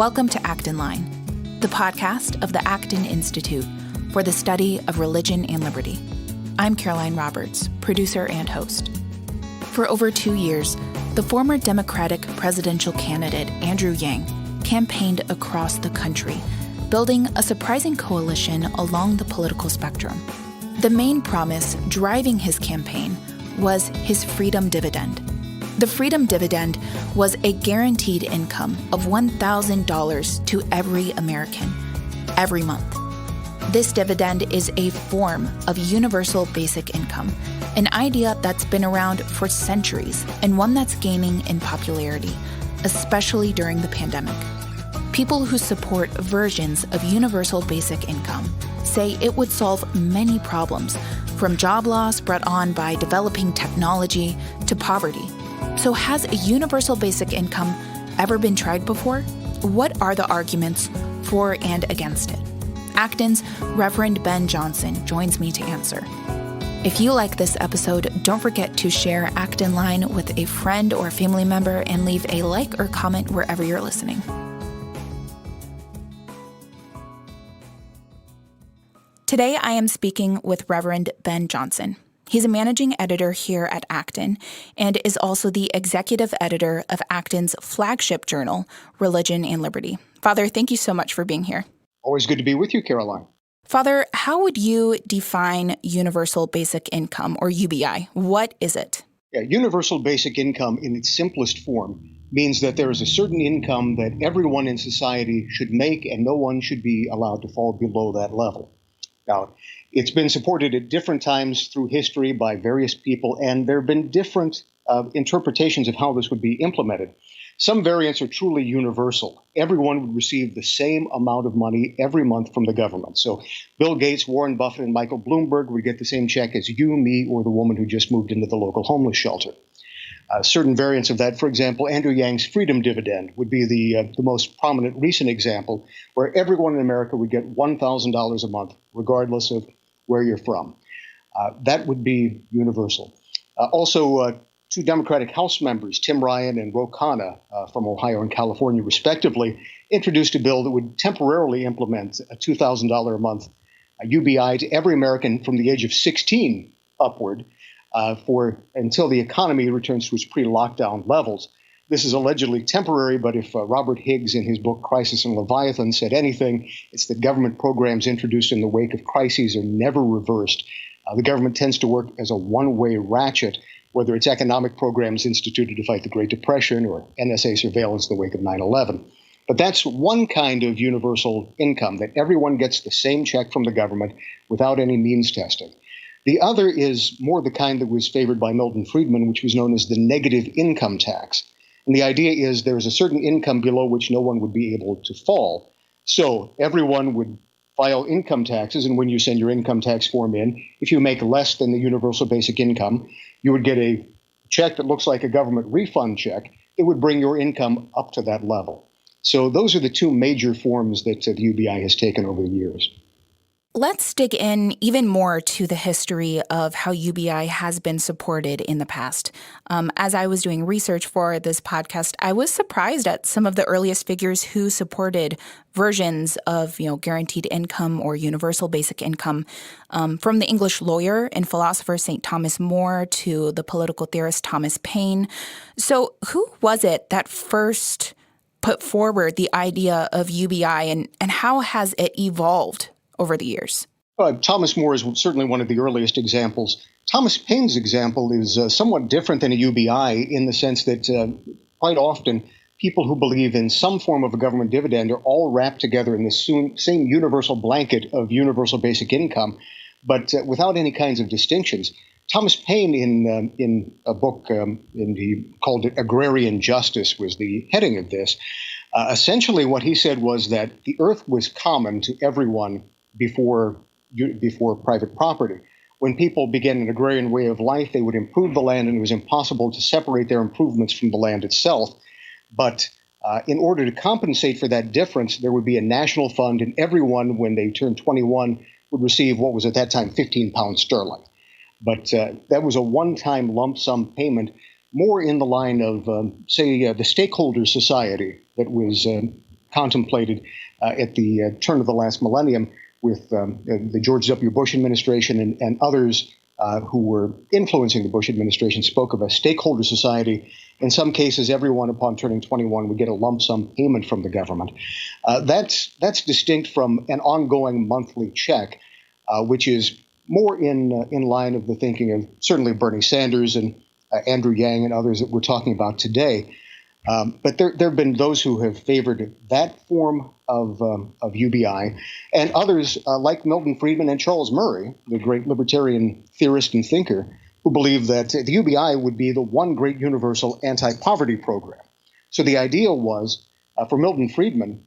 Welcome to Acton Line, the podcast of the Acton Institute for the study of religion and liberty. I'm Caroline Roberts, producer and host. For over 2 years, the former Democratic presidential candidate Andrew Yang campaigned across the country, building a surprising coalition along the political spectrum. The main promise driving his campaign was his freedom dividend. The freedom dividend was a guaranteed income of $1,000 to every American, every month. This dividend is a form of universal basic income, an idea that's been around for centuries and one that's gaining in popularity, especially during the pandemic. People who support versions of universal basic income say it would solve many problems, from job loss brought on by developing technology to poverty. So has a universal basic income ever been tried before? What are the arguments for and against it? Acton's Reverend Ben Johnson joins me to answer. If you like this episode, don't forget to share Acton Line with a friend or family member and leave a like or comment wherever you're listening. Today, I am speaking with Reverend Ben Johnson. He's a managing editor here at Acton and is also the executive editor of Acton's flagship journal, Religion and Liberty. Father, thank you so much for being here. Always good to be with you, Caroline. Father, how would you define universal basic income, or UBI? What is it? Universal basic income in its simplest form means that there is a certain income that everyone in society should make, and no one should be allowed to fall below that level. Now, it's been supported at different times through history by various people, and there have been different interpretations of how this would be implemented. Some variants are truly universal. Everyone would receive the same amount of money every month from the government. So Bill Gates, Warren Buffett, and Michael Bloomberg would get the same check as you, me, or the woman who just moved into the local homeless shelter. Certain variants of that, for example, Andrew Yang's freedom dividend would be the most prominent recent example, where everyone in America would get $1,000 a month, regardless of where you're from. That would be universal. Also, two Democratic House members, Tim Ryan and Ro Khanna from Ohio and California, respectively, introduced a bill that would temporarily implement a $2,000 a month UBI to every American from the age of 16 upward until the economy returns to its pre-lockdown levels. This is allegedly temporary, but if Robert Higgs in his book Crisis and Leviathan said anything, it's that government programs introduced in the wake of crises are never reversed. The government tends to work as a one-way ratchet, whether it's economic programs instituted to fight the Great Depression or NSA surveillance in the wake of 9/11. But that's one kind of universal income, that everyone gets the same check from the government without any means testing. The other is more the kind that was favored by Milton Friedman, which was known as the negative income tax. And the idea is there is a certain income below which no one would be able to fall. So everyone would file income taxes, and when you send your income tax form in, if you make less than the universal basic income, you would get a check that looks like a government refund check. It would bring your income up to that level. So those are the two major forms that the UBI has taken over the years. Let's dig in even more to the history of how UBI has been supported in the past. As I was doing research for this podcast, I was surprised at some of the earliest figures who supported versions of, guaranteed income or universal basic income, from the English lawyer and philosopher St. Thomas More to the political theorist Thomas Paine. So who was it that first put forward the idea of UBI, and how has it evolved over the years? Thomas More is certainly one of the earliest examples. Thomas Paine's example is somewhat different than a UBI in the sense that quite often people who believe in some form of a government dividend are all wrapped together in the same universal blanket of universal basic income, but without any kinds of distinctions. Thomas Paine, in a book he called it Agrarian Justice, was the heading of this. Essentially what he said was that the earth was common to everyone before private property. When people began an agrarian way of life, they would improve the land, and it was impossible to separate their improvements from the land itself. But in order to compensate for that difference, there would be a national fund, and everyone, when they turned 21, would receive what was at that time 15 pounds sterling. But that was a one-time lump sum payment, more in the line of, the Stakeholder Society that was contemplated at the turn of the last millennium with the George W. Bush administration and others who were influencing the Bush administration spoke of a stakeholder society. In some cases, everyone upon turning 21 would get a lump sum payment from the government. That's distinct from an ongoing monthly check, which is more in line of the thinking of certainly Bernie Sanders and Andrew Yang and others that we're talking about today. But there have been those who have favored that form of UBI, and others like Milton Friedman and Charles Murray, the great libertarian theorist and thinker, who believe that the UBI would be the one great universal anti-poverty program. So the idea was, for Milton Friedman,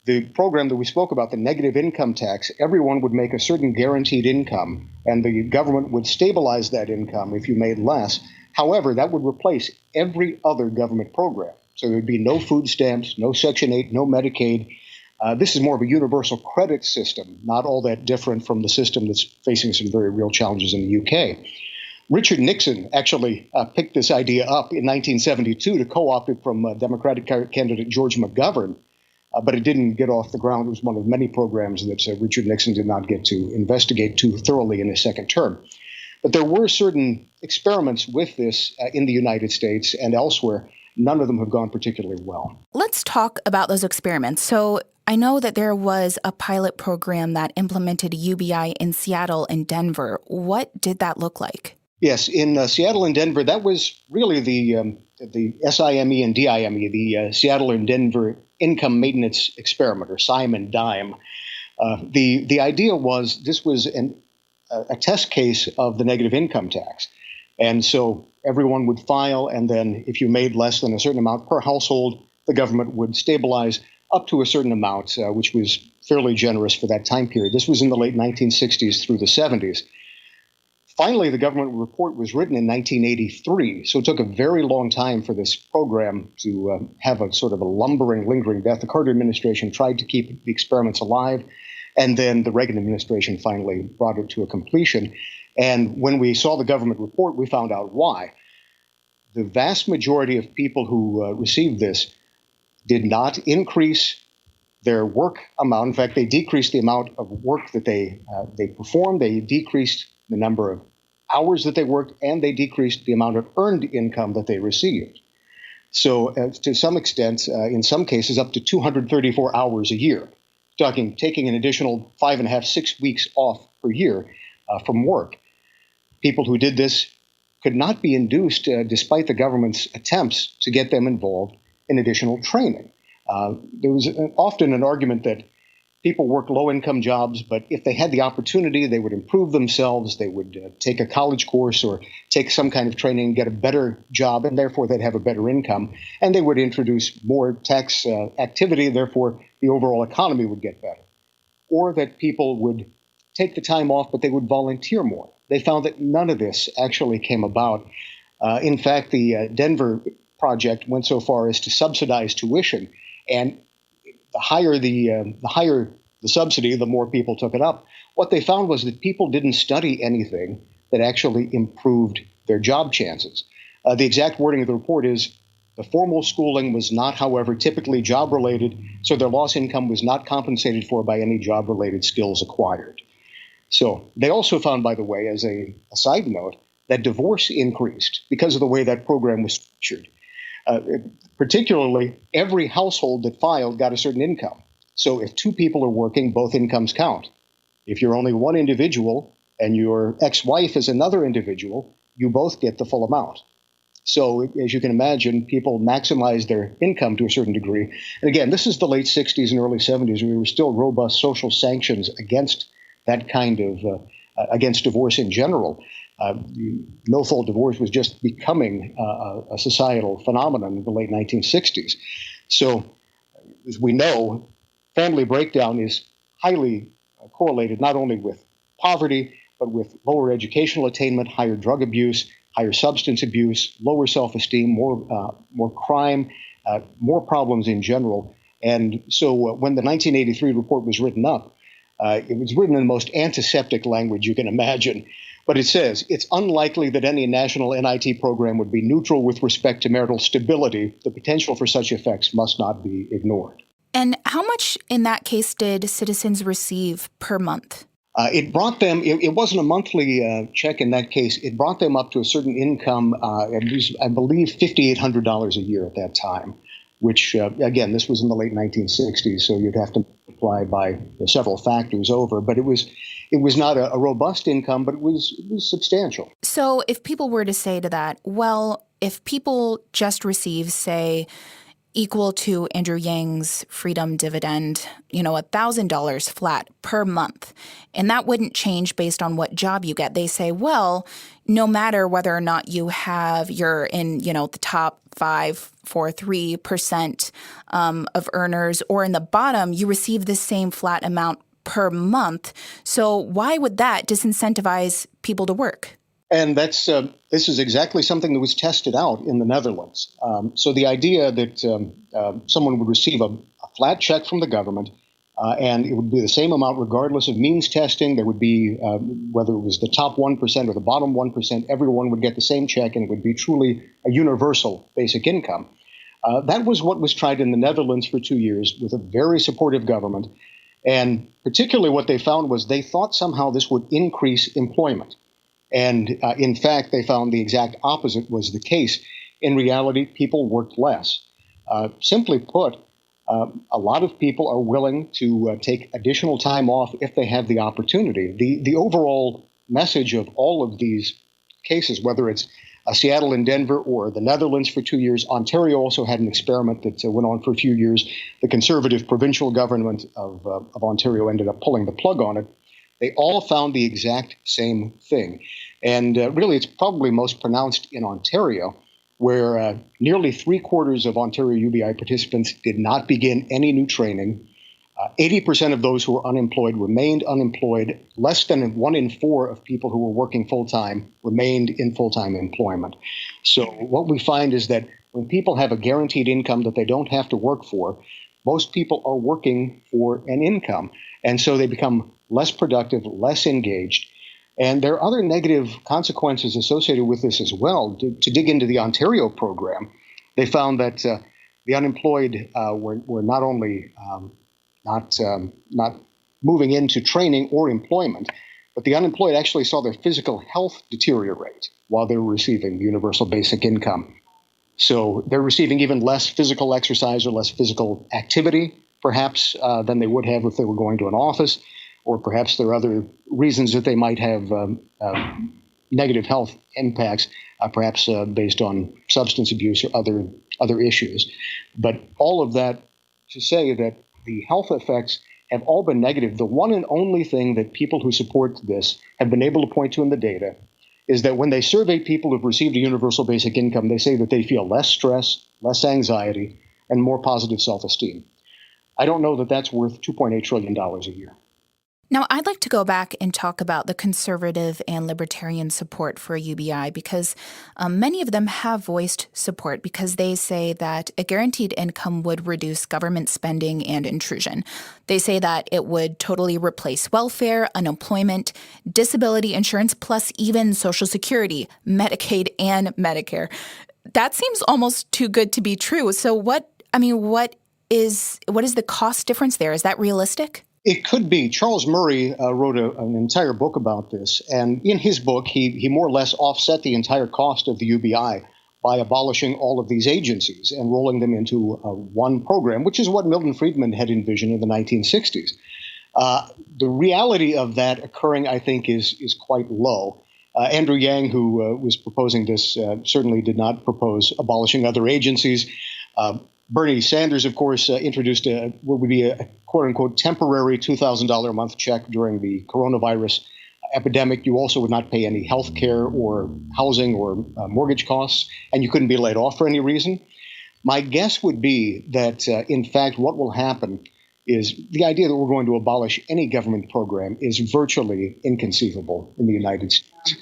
the program that we spoke about, the negative income tax, everyone would make a certain guaranteed income, and the government would stabilize that income if you made less. However, that would replace every other government program. So there would be no food stamps, no Section 8, no Medicaid. This is more of a universal credit system, not all that different from the system that's facing some very real challenges in the UK. Richard Nixon actually picked this idea up in 1972 to co-opt it from Democratic candidate George McGovern, but it didn't get off the ground. It was one of many programs that Richard Nixon did not get to investigate too thoroughly in his second term. But there were certain experiments with this in the United States and elsewhere. None of them have gone particularly well. Let's talk about those experiments. So I know that there was a pilot program that implemented UBI in Seattle and Denver. What did that look like? Yes, in Seattle and Denver, that was really the SIME and DIME, the Seattle and Denver Income Maintenance Experiment, or SIME and DIME. The idea was this was a test case of the negative income tax. And so everyone would file, and then if you made less than a certain amount per household, the government would stabilize up to a certain amount, which was fairly generous for that time period. This was in the late 1960s through the 70s. Finally, the government report was written in 1983, so it took a very long time for this program to have a sort of a lumbering, lingering death. The Carter administration tried to keep the experiments alive, and then the Reagan administration finally brought it to a completion. And when we saw the government report, we found out why. The vast majority of people who received this did not increase their work amount. In fact, they decreased the amount of work that they performed. They decreased the number of hours that they worked, and they decreased the amount of earned income that they received. So to some extent, in some cases, up to 234 hours a year, taking an additional 5.5, 6 weeks off per year from work. People who did this could not be induced, despite the government's attempts to get them involved in additional training. There was often an argument that people work low-income jobs, but if they had the opportunity, they would improve themselves. They would take a college course or take some kind of training, get a better job, and therefore they'd have a better income. And they would introduce more tax activity, therefore the overall economy would get better. Or that people would take the time off, but they would volunteer more. They found that none of this actually came about. In fact, the Denver project went so far as to subsidize tuition, and the higher the subsidy, the more people took it up. What they found was that people didn't study anything that actually improved their job chances. The exact wording of the report is, the formal schooling was not, however, typically job-related, so their lost income was not compensated for by any job-related skills acquired. So they also found, by the way, as a side note, that divorce increased because of the way that program was structured. Particularly, every household that filed got a certain income. So if two people are working, both incomes count. If you're only one individual and your ex-wife is another individual, you both get the full amount. So as you can imagine, people maximize their income to a certain degree. And again, this is the late 60s and early 70s. We were still robust social sanctions against that kind of, against divorce in general. No-fault divorce was just becoming a societal phenomenon in the late 1960s. So, as we know, family breakdown is highly correlated not only with poverty, but with lower educational attainment, higher drug abuse, higher substance abuse, lower self-esteem, more crime, more problems in general. And so when the 1983 report was written up, it was written in the most antiseptic language you can imagine. But it says, it's unlikely that any national NIT program would be neutral with respect to marital stability. The potential for such effects must not be ignored. And how much in that case did citizens receive per month? It brought them, it wasn't a monthly check in that case. It brought them up to a certain income, at least, I believe, $5,800 a year at that time, which, again, this was in the late 1960s, so you'd have to multiply by several factors over. But it was not a robust income, but it was substantial. So if people were to say to that, well, if people just receive, say, equal to Andrew Yang's freedom dividend, $1,000 flat per month, and that wouldn't change based on what job you get. They say, well, no matter whether or not you're in, the top 3% of earners or in the bottom, you receive the same flat amount per month. So why would that disincentivize people to work? And this is exactly something that was tested out in the Netherlands. So the idea that someone would receive a flat check from the government, and it would be the same amount regardless of means testing. There would be, whether it was the top 1% or the bottom 1%, everyone would get the same check, and it would be truly a universal basic income. That was what was tried in the Netherlands for 2 years with a very supportive government. And particularly what they found was they thought somehow this would increase employment. And in fact, they found the exact opposite was the case. In reality, people worked less. Simply put, a lot of people are willing to take additional time off if they have the opportunity. The overall message of all of these cases, whether it's Seattle and Denver or the Netherlands for 2 years, Ontario also had an experiment that went on for a few years. The conservative provincial government of Ontario ended up pulling the plug on it. They all found the exact same thing. And really, it's probably most pronounced in Ontario, where nearly 3/4 of Ontario UBI participants did not begin any new training. 80% of those who were unemployed remained unemployed. Less than 1 in 4 of people who were working full-time remained in full-time employment. So what we find is that when people have a guaranteed income that they don't have to work for, most people are working for an income. And so they become less productive, less engaged. And there are other negative consequences associated with this as well. To dig into the Ontario program, they found that the unemployed were not only not moving into training or employment, but the unemployed actually saw their physical health deteriorate while they were receiving universal basic income. So they're receiving even less physical exercise or less physical activity, perhaps, than they would have if they were going to an office. Or perhaps there are other reasons that they might have negative health impacts, perhaps based on substance abuse or other issues. But all of that to say that the health effects have all been negative. The one and only thing that people who support this have been able to point to in the data is that when they survey people who've received a universal basic income, they say that they feel less stress, less anxiety, and more positive self-esteem. I don't know that that's worth $2.8 trillion a year. Now, I'd like to go back and talk about the conservative and libertarian support for UBI because many of them have voiced support because they say that a guaranteed income would reduce government spending and intrusion. They say that it would totally replace welfare, unemployment, disability insurance, plus even Social Security, Medicaid, and Medicare. That seems almost too good to be true. So what is the cost difference there? Is that realistic? It could be. Charles Murray wrote an entire book about this. And in his book, he more or less offset the entire cost of the UBI by abolishing all of these agencies and rolling them into one program, which is what Milton Friedman had envisioned in the 1960s. The reality of that occurring, I think, is quite low. Andrew Yang, who was proposing this, certainly did not propose abolishing other agencies. Bernie Sanders, of course, introduced what would be a quote-unquote temporary $2,000 a month check during the coronavirus epidemic. You also would not pay any health care or housing or mortgage costs, and you couldn't be laid off for any reason. My guess would be that, in fact, what will happen is the idea that we're going to abolish any government program is virtually inconceivable in the United States.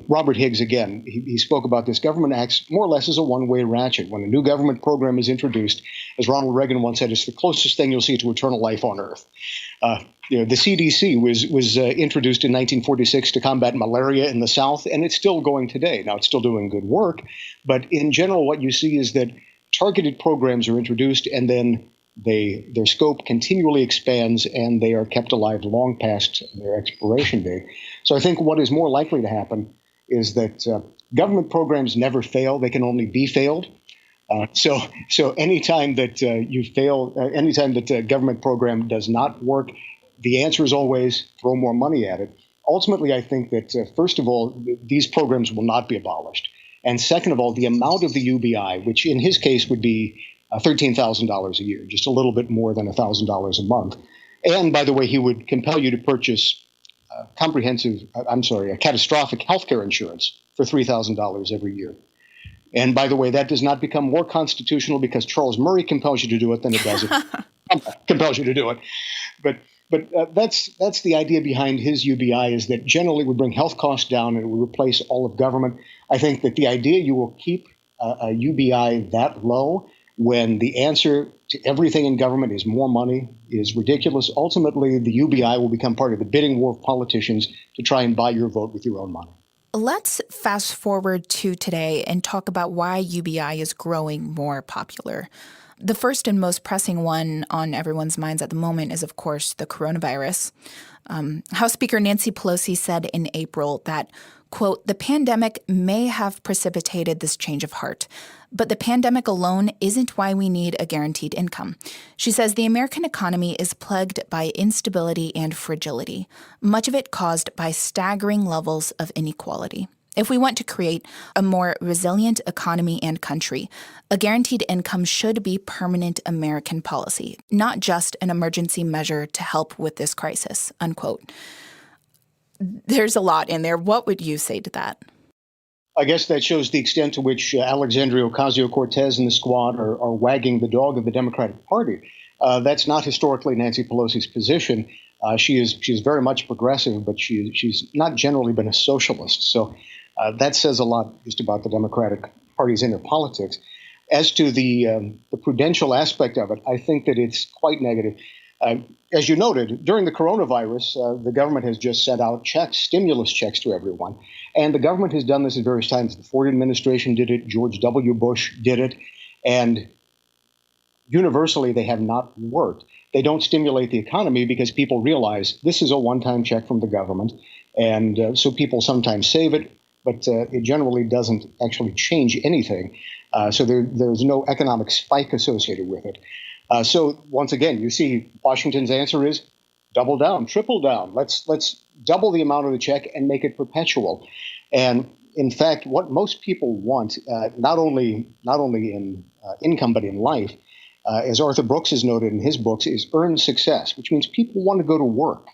Robert Higgs, again, he spoke about this. Government acts more or less as a one-way ratchet. When a new government program is introduced, as Ronald Reagan once said, it's the closest thing you'll see to eternal life on Earth. The CDC was introduced in 1946 to combat malaria in the South, and it's still going today. Now, it's still doing good work, but in general, what you see is that targeted programs are introduced, and then their scope continually expands, and they are kept alive long past their expiration date. So I think what is more likely to happen is that government programs never fail; they can only be failed. So anytime that you fail, anytime that a government program does not work, the answer is always throw more money at it. Ultimately, I think that, first of all, these programs will not be abolished. And second of all, the amount of the UBI, which in his case would be $13,000 a year, just a little bit more than $1,000 a month. And by the way, he would compel you to purchase catastrophic healthcare insurance for $3,000 every year. And by the way, that does not become more constitutional because Charles Murray compels you to do it than it does compels you to do it. But that's the idea behind his UBI, is that generally we bring health costs down and we replace all of government. I think that the idea you will keep a UBI that low when the answer to everything in government is more money is ridiculous. Ultimately, the UBI will become part of the bidding war of politicians to try and buy your vote with your own money. Let's fast forward to today and talk about why UBI is growing more popular. The first and most pressing one on everyone's minds at the moment is, of course, the coronavirus. House Speaker Nancy Pelosi said in April that, quote, "The pandemic may have precipitated this change of heart, but the pandemic alone isn't why we need a guaranteed income." She says the American economy is plagued by instability and fragility, much of it caused by staggering levels of inequality. If we want to create a more resilient economy and country, a guaranteed income should be permanent American policy, not just an emergency measure to help with this crisis, unquote. There's a lot in there. What would you say to that? I guess that shows the extent to which Alexandria Ocasio-Cortez and the squad are wagging the dog of the Democratic Party. That's not historically Nancy Pelosi's position. She's very much progressive, but she's not generally been a socialist. So that says a lot just about the Democratic Party's inner politics. As to the prudential aspect of it, I think that it's quite negative. As you noted, during the coronavirus, the government has just sent out stimulus checks to everyone. And the government has done this at various times. The Ford administration did it. George W. Bush did it. And universally, they have not worked. They don't stimulate the economy because people realize this is a one-time check from the government. And so people sometimes save it, but it generally doesn't actually change anything. So there's no economic spike associated with it. So once again, you see Washington's answer is double down, triple down. Let's double the amount of the check and make it perpetual. And in fact, what most people want, not only in income but in life, as Arthur Brooks has noted in his books, is earned success, which means people want to go to work.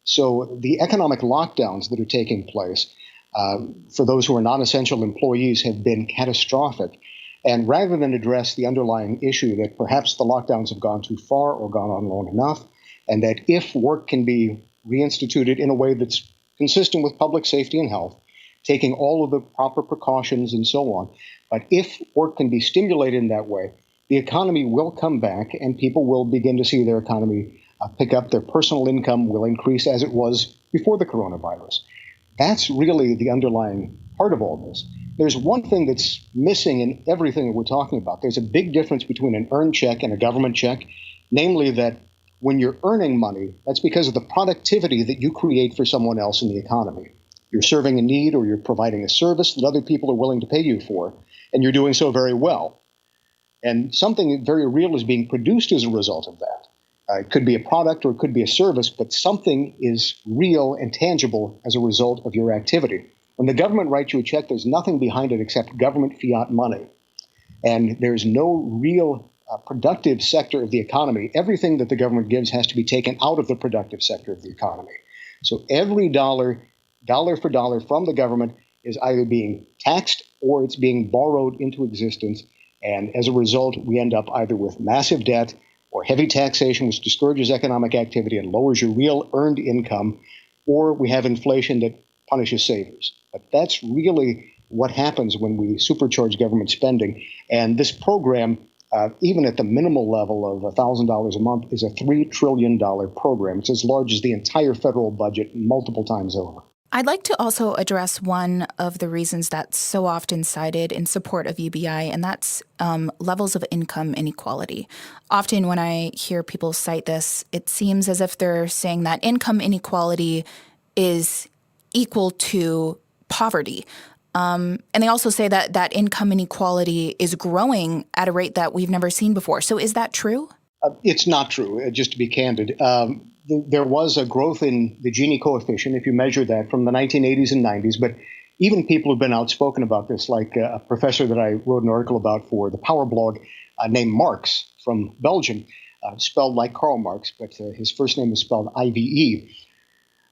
So the economic lockdowns that are taking place for those who are non-essential employees have been catastrophic. And rather than address the underlying issue that perhaps the lockdowns have gone too far or gone on long enough, and that if work can be reinstituted in a way that's consistent with public safety and health, taking all of the proper precautions and so on, but if work can be stimulated in that way, the economy will come back and people will begin to see their economy pick up. Their personal income will increase as it was before the coronavirus. That's really the underlying part of all this. There's one thing that's missing in everything that we're talking about. There's a big difference between an earned check and a government check, namely that when you're earning money, that's because of the productivity that you create for someone else in the economy. You're serving a need or you're providing a service that other people are willing to pay you for, and you're doing so very well. And something very real is being produced as a result of that. It could be a product or it could be a service, but something is real and tangible as a result of your activity. When the government writes you a check, there's nothing behind it except government fiat money. And there's no real productive sector of the economy. Everything that the government gives has to be taken out of the productive sector of the economy. So every dollar for dollar from the government is either being taxed or it's being borrowed into existence. And as a result, we end up either with massive debt or heavy taxation, which discourages economic activity and lowers your real earned income, or we have inflation that punishes savers. But that's really what happens when we supercharge government spending. And this program, even at the minimal level of $1,000 a month, is a $3 trillion program. It's as large as the entire federal budget multiple times over. I'd like to also address one of the reasons that's so often cited in support of UBI, and that's levels of income inequality. Often when I hear people cite this, it seems as if they're saying that income inequality is equal to poverty. And they also say that income inequality is growing at a rate that we've never seen before. So is that true? It's not true, just to be candid. There was a growth in the Gini coefficient, if you measure that, from the 1980s and 90s. But even people who've been outspoken about this, like a professor that I wrote an article about for the Power blog named Marx from Belgium, spelled like Karl Marx, but his first name is spelled IVE,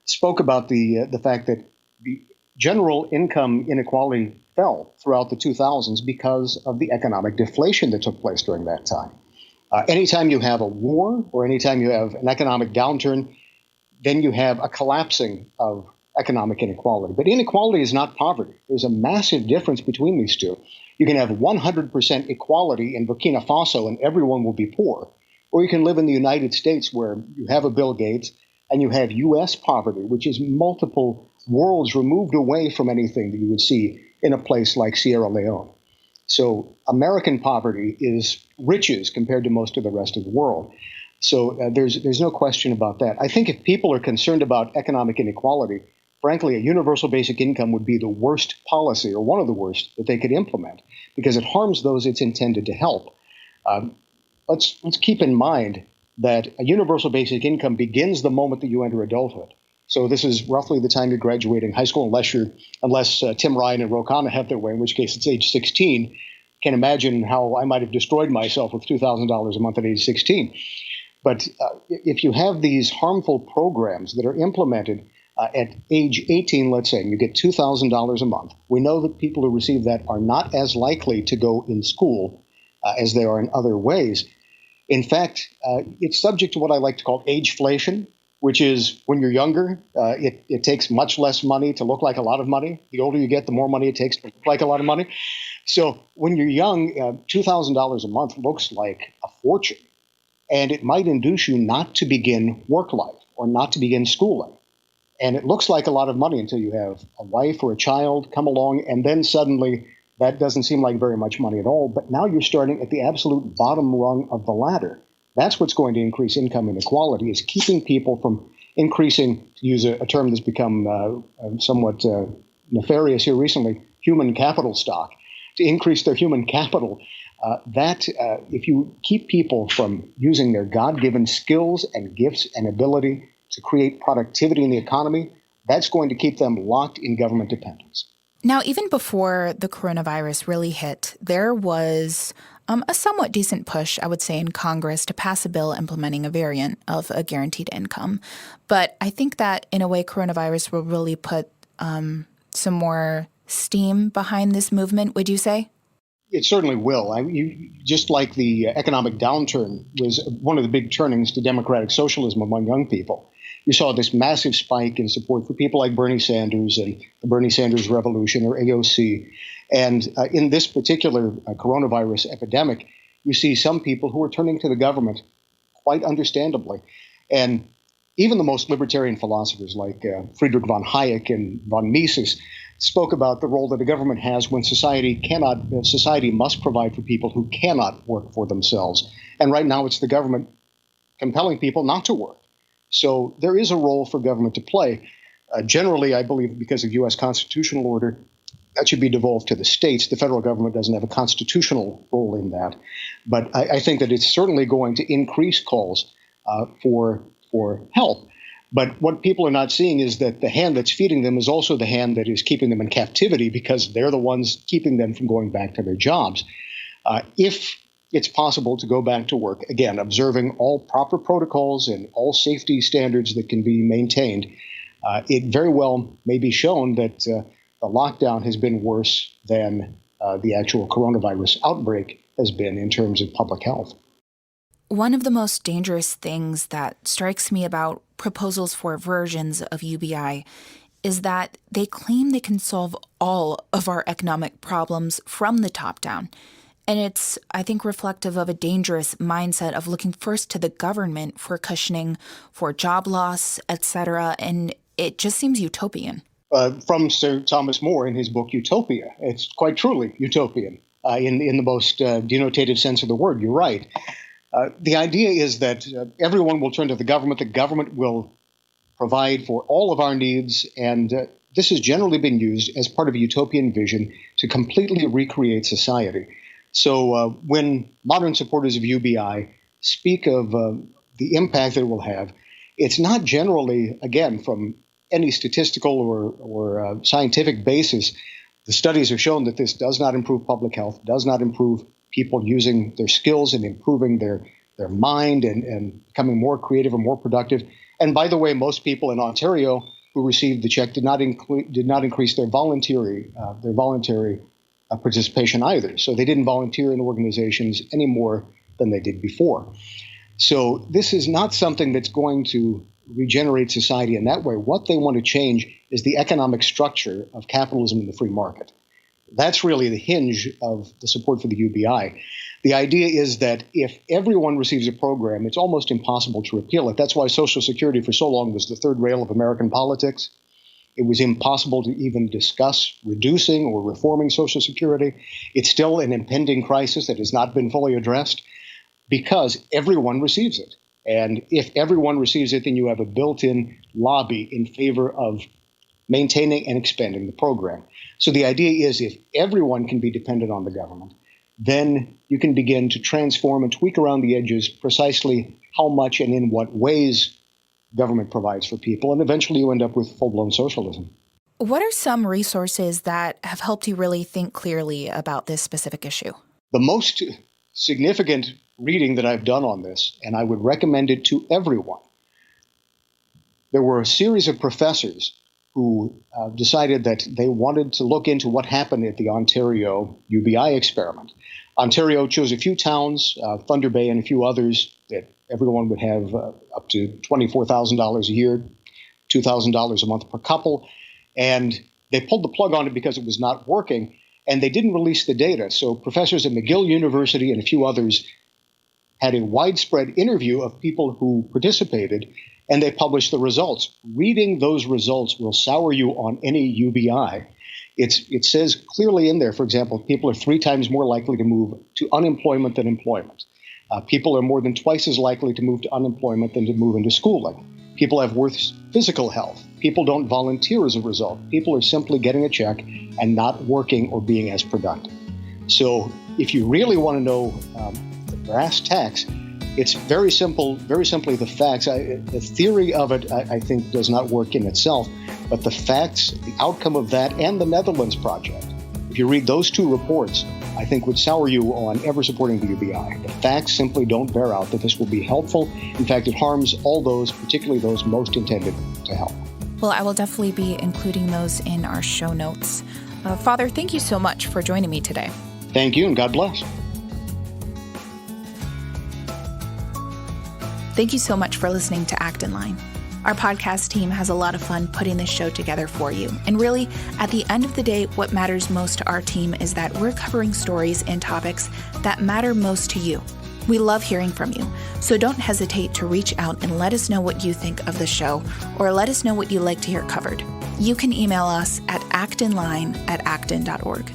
spoke about the fact that the general income inequality fell throughout the 2000s because of the economic deflation that took place during that time. Anytime you have a war or anytime you have an economic downturn, then you have a collapsing of economic inequality. But inequality is not poverty. There's a massive difference between these two. You can have 100% equality in Burkina Faso and everyone will be poor. Or you can live in the United States where you have a Bill Gates and you have U.S. poverty, which is multiple worlds removed away from anything that you would see in a place like Sierra Leone. So American poverty is riches compared to most of the rest of the world. So there's no question about that. I think if people are concerned about economic inequality, frankly, a universal basic income would be the worst policy, or one of the worst, that they could implement, because it harms those it's intended to help. Let's keep in mind that a universal basic income begins the moment that you enter adulthood. So this is roughly the time you're graduating high school, unless Tim Ryan and Ro Khanna have their way, in which case it's age 16. Can imagine how I might have destroyed myself with $2,000 a month at age 16. But if you have these harmful programs that are implemented at age 18, let's say, and you get $2,000 a month, we know that people who receive that are not as likely to go in school as they are in other ways. In fact, it's subject to what I like to call ageflation, which is when you're younger, it takes much less money to look like a lot of money. The older you get, the more money it takes to look like a lot of money. So when you're young, $2,000 a month looks like a fortune. And it might induce you not to begin work life or not to begin schooling. And it looks like a lot of money until you have a wife or a child come along, and then suddenly that doesn't seem like very much money at all. But now you're starting at the absolute bottom rung of the ladder. That's what's going to increase income inequality, is keeping people from increasing, to use a term that's become somewhat nefarious here recently, human capital stock, to increase their human capital. If you keep people from using their God-given skills and gifts and ability to create productivity in the economy, that's going to keep them locked in government dependence. Now, even before the coronavirus really hit, there was a somewhat decent push, I would say, in Congress to pass a bill implementing a variant of a guaranteed income. But I think that, in a way, coronavirus will really put some more steam behind this movement, would you say? It certainly will. Just like the economic downturn was one of the big turnings to democratic socialism among young people, you saw this massive spike in support for people like Bernie Sanders and the Bernie Sanders Revolution, or AOC. And in this particular coronavirus epidemic, you see some people who are turning to the government, quite understandably. And even the most libertarian philosophers like Friedrich von Hayek and von Mises spoke about the role that the government has when society must provide for people who cannot work for themselves. And right now it's the government compelling people not to work. So there is a role for government to play. Generally, I believe because of U.S. constitutional order, that should be devolved to the states. The federal government doesn't have a constitutional role in that. But I think that it's certainly going to increase calls for help. But what people are not seeing is that the hand that's feeding them is also the hand that is keeping them in captivity, because they're the ones keeping them from going back to their jobs. If it's possible to go back to work, again, observing all proper protocols and all safety standards that can be maintained, it very well may be shown that the lockdown has been worse than the actual coronavirus outbreak has been in terms of public health. One of the most dangerous things that strikes me about proposals for versions of UBI is that they claim they can solve all of our economic problems from the top down. And it's, I think, reflective of a dangerous mindset of looking first to the government for cushioning for job loss, etc. And it just seems utopian. From Sir Thomas More in his book Utopia. It's quite truly utopian in the most denotative sense of the word. You're right. The idea is that everyone will turn to the government. The government will provide for all of our needs, and this has generally been used as part of a utopian vision to completely recreate society. So when modern supporters of UBI speak of the impact that it will have, it's not generally, again, from any statistical or scientific basis. The studies have shown that this does not improve public health, does not improve people using their skills and improving their mind and becoming more creative and more productive. And by the way, most people in Ontario who received the check did not increase their voluntary participation either. So they didn't volunteer in organizations any more than they did before. So this is not something that's going to regenerate society in that way. What they want to change is the economic structure of capitalism in the free market. That's really the hinge of the support for the UBI. The idea is that if everyone receives a program, it's almost impossible to repeal it. That's why Social Security for so long was the third rail of American politics. It was impossible to even discuss reducing or reforming Social Security. It's still an impending crisis that has not been fully addressed because everyone receives it. And if everyone receives it, then you have a built-in lobby in favor of maintaining and expanding the program. So the idea is if everyone can be dependent on the government, then you can begin to transform and tweak around the edges precisely how much and in what ways government provides for people. And eventually you end up with full-blown socialism. What are some resources that have helped you really think clearly about this specific issue? The most significant reading that I've done on this, and I would recommend it to everyone. There were a series of professors who decided that they wanted to look into what happened at the Ontario UBI experiment. Ontario chose a few towns, Thunder Bay and a few others, that everyone would have up to $24,000 a year, $2,000 a month per couple, and they pulled the plug on it because it was not working, and they didn't release the data. So professors at McGill University and a few others had a widespread interview of people who participated, and they published the results. Reading those results will sour you on any UBI. It says clearly in there, for example, people are 3 times more likely to move to unemployment than employment. People are more than twice as likely to move to unemployment than to move into schooling. People have worse physical health. People don't volunteer as a result. People are simply getting a check and not working or being as productive. So if you really want to know the brass tacks, it's very simple, very simply the facts. The theory of it, I think, does not work in itself, but the facts, the outcome of that, and the Netherlands Project, if you read those 2 reports, I think would sour you on ever supporting the UBI. The facts simply don't bear out that this will be helpful. In fact, it harms all those, particularly those most intended to help. Well, I will definitely be including those in our show notes. Father, thank you so much for joining me today. Thank you, and God bless. Thank you so much for listening to Acton Line. Our podcast team has a lot of fun putting this show together for you. And really, at the end of the day, what matters most to our team is that we're covering stories and topics that matter most to you. We love hearing from you, so don't hesitate to reach out and let us know what you think of the show, or let us know what you'd like to hear covered. You can email us at actonline@acton.org.